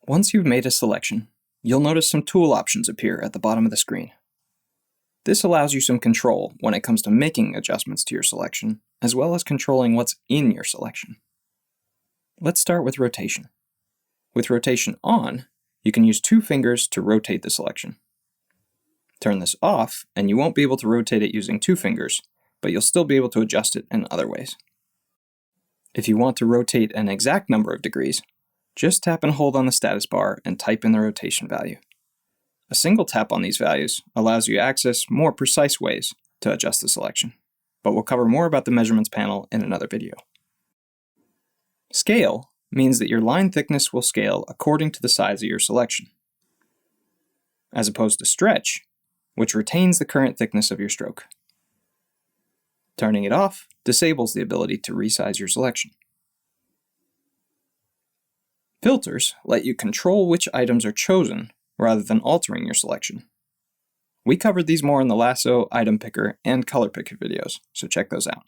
Once you've made a selection, you'll notice some tool options appear at the bottom of the screen. This allows you some control when it comes to making adjustments to your selection, as well as controlling what's in your selection. Let's start with rotation. With rotation on, you can use 2 fingers to rotate the selection. Turn this off, and you won't be able to rotate it using 2 fingers, but you'll still be able to adjust it in other ways. If you want to rotate an exact number of degrees, just tap and hold on the status bar and type in the rotation value. A single tap on these values allows you to access more precise ways to adjust the selection, but we'll cover more about the measurements panel in another video. Scale means that your line thickness will scale according to the size of your selection, as opposed to stretch, which retains the current thickness of your stroke. Turning it off disables the ability to resize your selection. Filters let you control which items are chosen rather than altering your selection. We covered these more in the lasso, item picker, and color picker videos, so check those out.